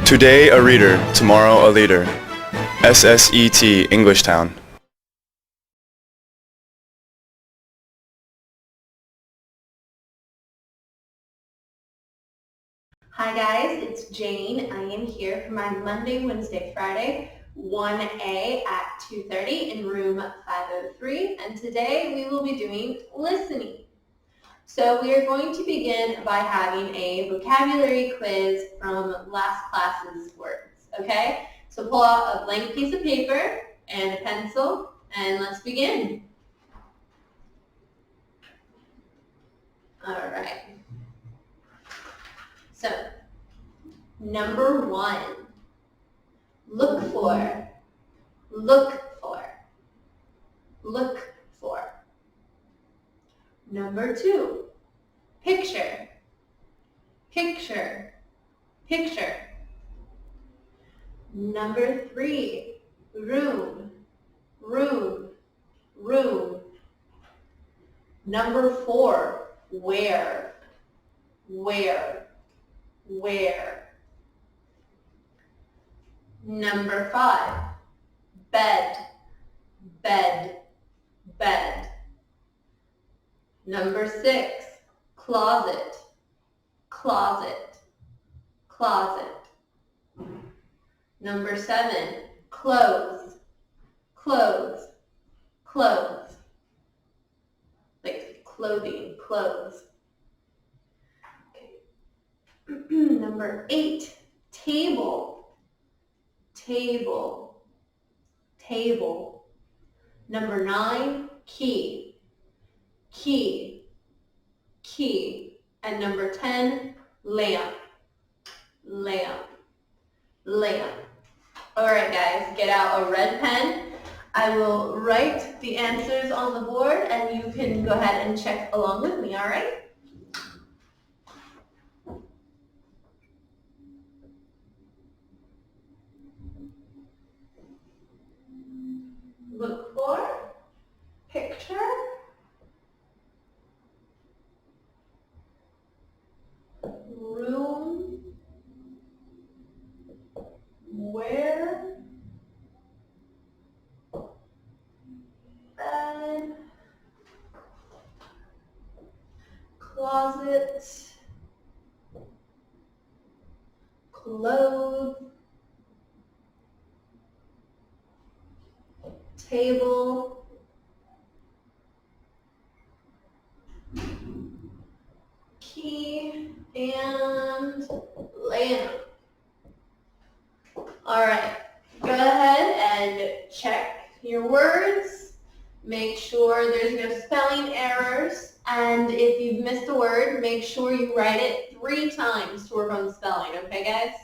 Today a reader, tomorrow a leader. SSET Englishtown. Hi guys, it's Jane. I am here for my Monday, Wednesday, Friday 1A at 2:30 in room 503, and today we will be doing listening. So we are going to begin by having a vocabulary quiz from last class's words, okay? So pull out a blank piece of paper and a pencil, and let's begin. All right. So, number 1, look for, look for, look for. Number 2, picture, picture, picture. Number 3, room, room, room. Number 4, where, where, where. Number 5, bed, bed, bed. Number 6, closet, closet, closet. Number 7, clothes, clothes, clothes. Like clothing, clothes. Okay. Number 8, table, table, table. Number 9, key, key, key. And number 10, lamp, lamp, lamp. All right, guys, get out a red pen. I will write the answers on the board, and you can go ahead and check along with me, all right? Look for, picture, room, where, bed, closet, clothes, table, key, and lamp. All right, go ahead and check your words. Make sure there's no spelling errors. And if you've missed a word, make sure you write it 3 times to work on the spelling, okay guys?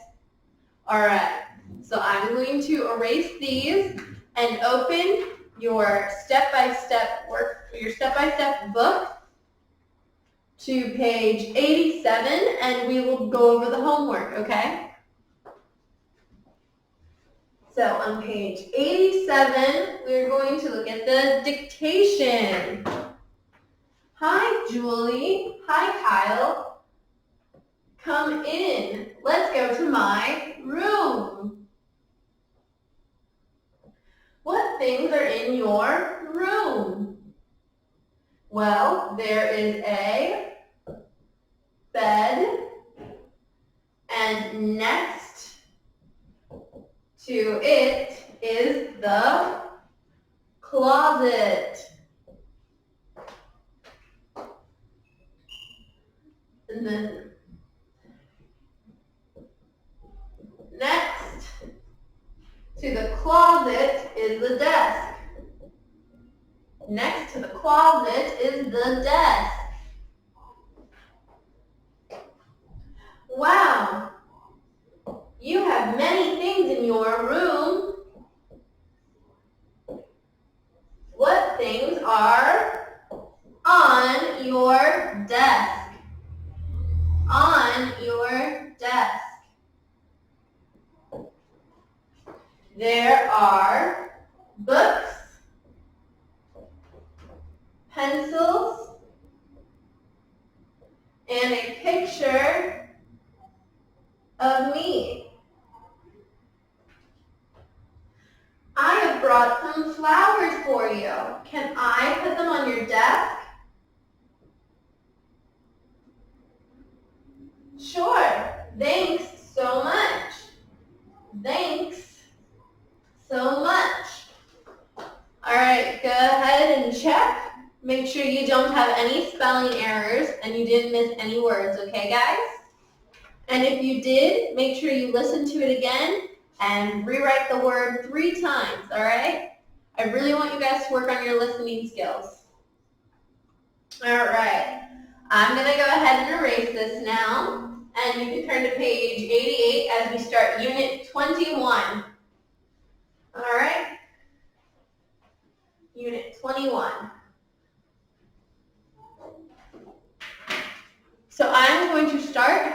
All right, so I'm going to erase these and open your step-by-step book to page 87, and we will go over the homework, okay? So on page 87, we're going to look at the dictation. Hi, Julie. Hi, Kyle. Come in. Let's go to my room. What things are in your room? Well, there is a bed, and next to it is the closet. And then next to the closet is the desk. Next to the closet is the desk. Wow, you have many things in your room. What things are on your desk? On your desk. There are books, pencils, and a picture of me. brought some flowers for you. Can I put them on your desk? Sure. Thanks so much. Thanks so much. All right, go ahead and check. Make sure you don't have any spelling errors and you didn't miss any words, okay, guys? And if you did, make sure you listen to it again and rewrite the word 3 times, all right? I really want you guys to work on your listening skills. All right, I'm going to go ahead and erase this now, and you can turn to page 88 as we start Unit 21. All right? Unit 21. So I'm going to start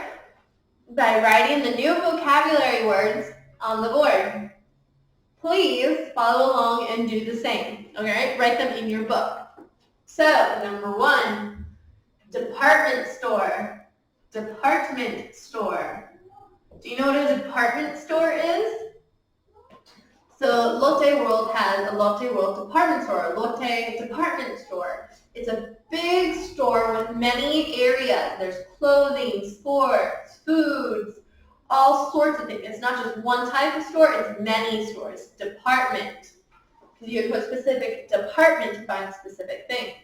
by writing the new vocabulary words on the board. Please follow along and do the same, okay? Write them in your book. So, number 1, department store. Department store. Do you know what a department store is? So Lotte World has a Lotte World department store, a Lotte department store. It's a big store with many areas. There's clothing, sports, foods, all sorts of things. It's not just one type of store, it's many stores. Department. Because you can put specific department to find specific things.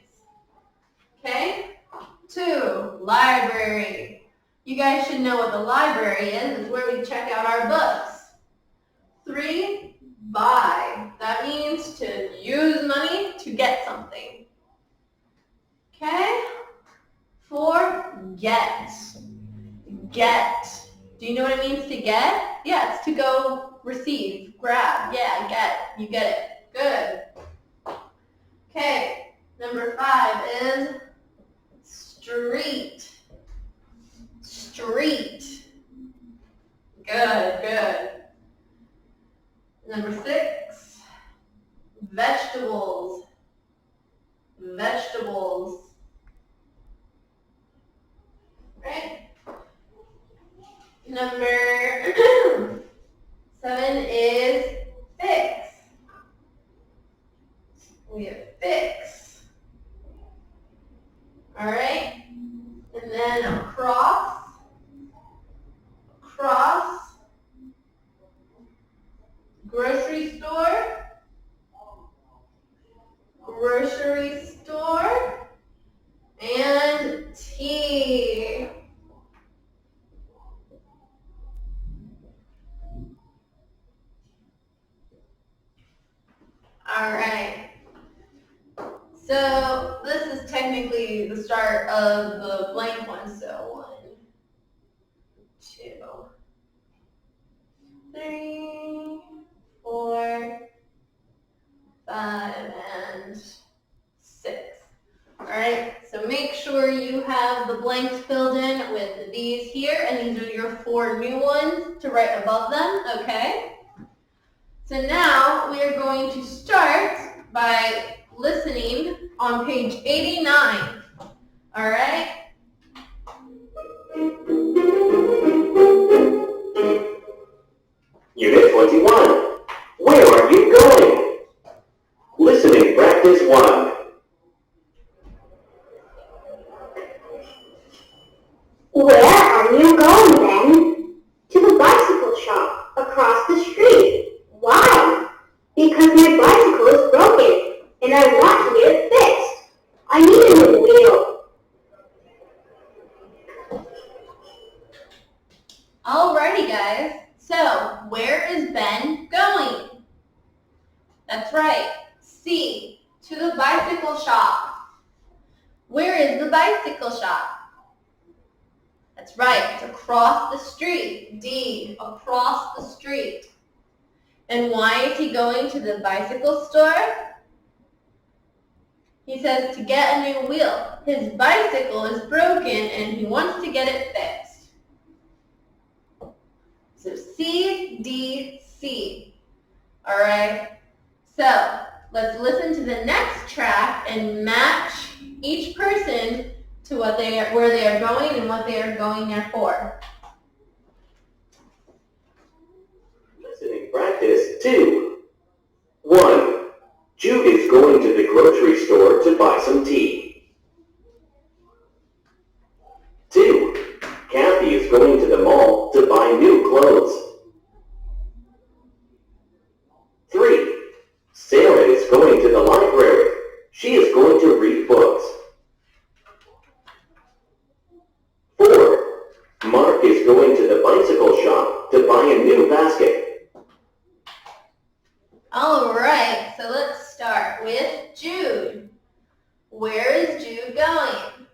Okay? 2, library. You guys should know what the library is. It's where we check out our books. 3, buy. That means to use money to get something. Okay? 4, get. Get. Do you know what it means to get? Yeah, it's to go receive, grab. Yeah, get. You get it. Good. Okay, number 5 is street. Street. Good, good. Number 6, vegetables. Vegetables. Right? Number 7 is fix. We have fix. All right? And then across. Cross. Grocery store. Grocery store. And tea. All right. So this is technically the start of the blank one. So 1, 2, 3, 4, 5, and 6. All right, so make sure you have the blanks filled in with these here, and these are your 4 new ones to write above them, okay? So now we are going to start by listening on page 89, all right? Unit 21. Where are you going? Listening practice 1. Where are you going, Ben? To the bicycle shop across the street. Why? Because my bicycle is broken and I want to get it fixed. I need a new wheel. Alrighty, guys. So, where is Ben going? That's right. C, to the bicycle shop. Where is the bicycle shop? That's right. It's across the street. D, across the street. And why is he going to the bicycle store? He says to get a new wheel. His bicycle is broken and he wants to get it fixed. So C, D, C. All right. So let's listen to the next track and match each person to what where they are going and what they are going there for. Listening practice 2. 1. grocery store to buy some tea. 2. Kathy is going to the mall to buy new clothes. 3. Sarah is going to the library. She is going to read books. 4. Mark is going to the bicycle shop to buy a new basket. Alright, so let's start with Jude. Where is Jude going?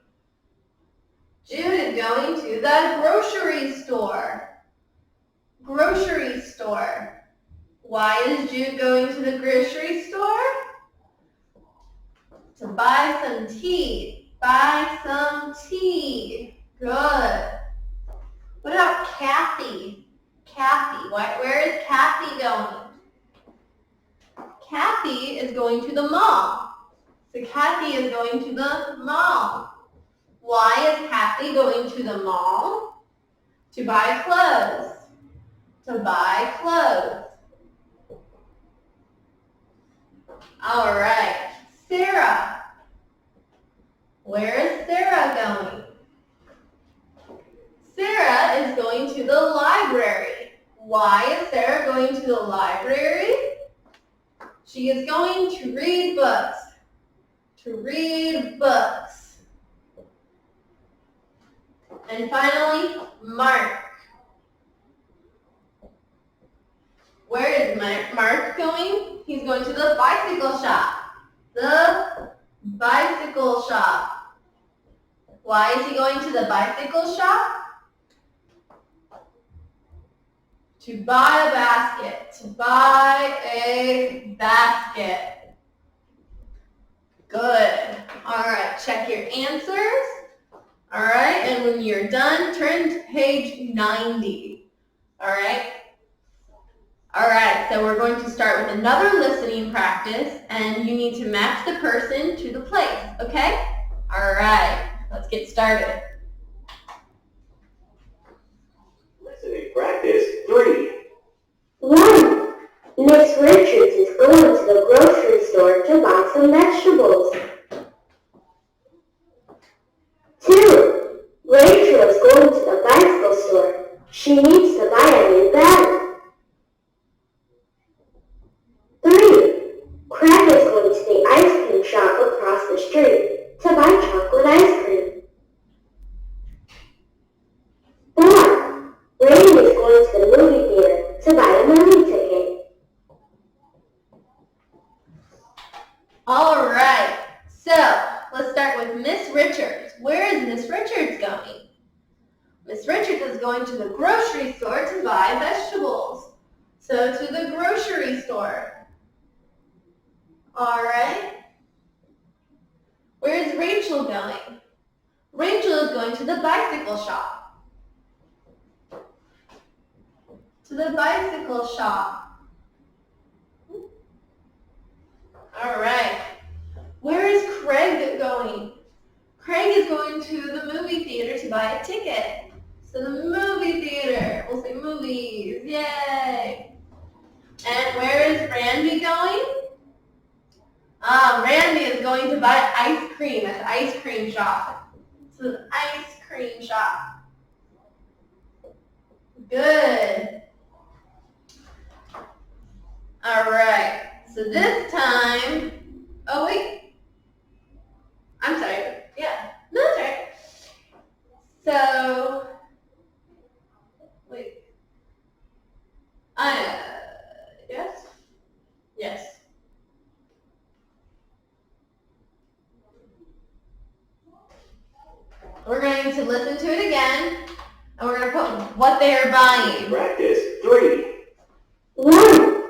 Jude is going to the grocery store. Grocery store. Why is Jude going to the grocery store? To buy some tea. Buy some tea. Good. What about Kathy? Kathy. Where is Kathy going? Kathy is going to the mall. So Kathy is going to the mall. Why is Kathy going to the mall? To buy clothes. To buy clothes. All right. Sarah. Where is Sarah going? Sarah is going to the library. Why is Sarah going to the library? She is going to read books. To read books. And finally, Mark. Where is Mark going? He's going to the bicycle shop. The bicycle shop. Why is he going to the bicycle shop? To buy a basket. To buy a basket. Good. All right, check your answers. All right, and when you're done, turn to page 90. All right? All right, so we're going to start with another listening practice, and you need to match the person to the place, okay? All right, let's get started. Listening practice 3. 1. Miss Richards is going to the grocery store to buy some vegetables. 2. Rachel is going to the bicycle store. She needs to buy a new battery. 3. Craig is going to the ice cream shop across the street to buy chocolate ice cream. 4. Rain is going to the movie theater to buy a movie ticket. All right, so let's start with Miss Richards. Where is Miss Richards going? Miss Richards is going to the grocery store to buy vegetables. So to the grocery store. All right. Where is Rachel going? Rachel is going to the bicycle shop. To the bicycle shop. All right. Where is Craig going? Craig is going to the movie theater to buy a ticket. So the movie theater. We'll say movies. Yay. And where is Randy going? Randy is going to buy ice cream at the ice cream shop. So the ice cream shop. Good. All right. So this time, oh wait. I'm sorry. Yeah. No, that's right. So, wait. Yes? Yes. We're going to listen to it again, and we're going to put what they are buying. Practice 3. 1.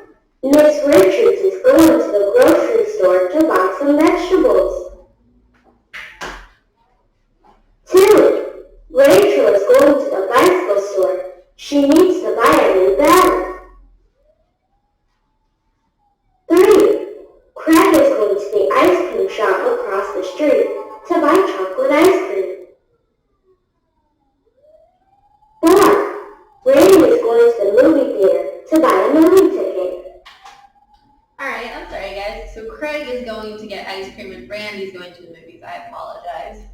Miss Richards is going to the grocery store to buy some vegetables. 2. Rachel is going to the bicycle store. She needs to buy a new battery. 3. Craig is going to the ice cream shop across the street to buy chocolate ice cream. 4. Rain is going to the movie theater to buy a movie ticket. All right, I'm sorry, guys. so Craig is going to get ice cream and Randy's going to the movies. I apologize.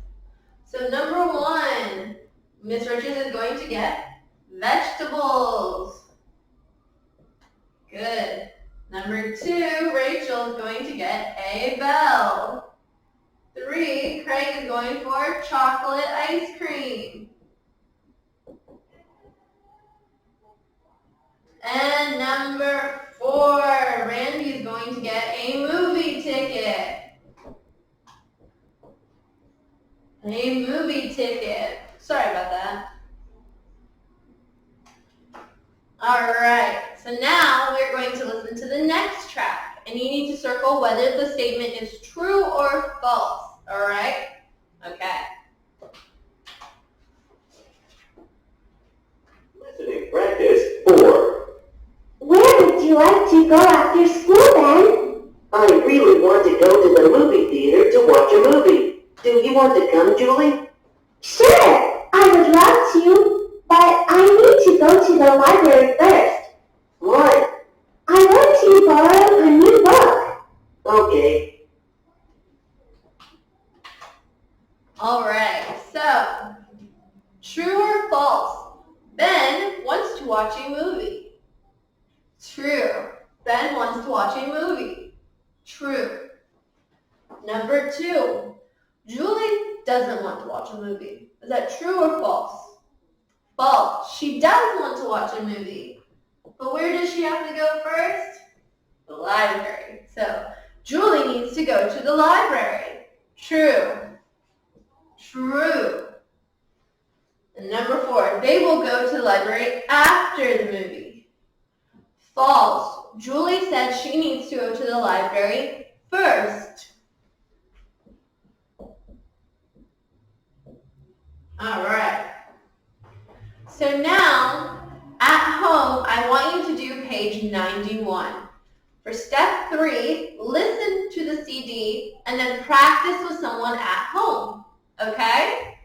So number 1, Miss Richards is going to get vegetables. Good. Number 2, Rachel is going to get a bell. 3, Craig is going for chocolate ice cream. And number 4, Randy is going to get a movie ticket. A movie ticket. Sorry about that. Alright, so now we're going to listen to the next track. And you need to circle whether the statement is true or false. Alright? Okay. Listening practice 4. Where would you like to go after school, Ben? I really want to go to the movie theater to watch a movie. Do you want to come, Julie? Sure, I would love to, but I need to go to the library first. Why? I want to borrow a new book. Okay. Alright, so, true or false? Ben wants to watch a movie. True. Ben wants to watch a movie. True. Number 2, Julie doesn't want to watch a movie. Is that true or false? False. She does want to watch a movie. But where does she have to go first? The library. So, Julie needs to go to the library. True. True. And number 4, they will go to the library after the movie. False. Julie said she needs to go to the library first. Alright. So now, at home, I want you to do page 91. For step 3, listen to the CD and then practice with someone at home. Okay?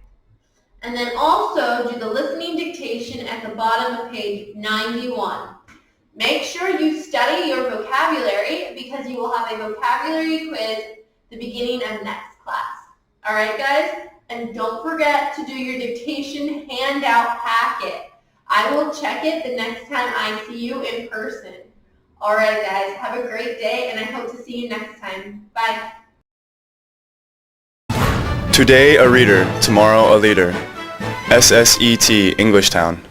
And then also do the listening dictation at the bottom of page 91. Make sure you study your vocabulary because you will have a vocabulary quiz at the beginning of next class. Alright guys? And don't forget to do your dictation handout packet. I will check it the next time I see you in person. Alright guys, have a great day and I hope to see you next time. Bye. Today a reader, tomorrow a leader. SSET Englishtown.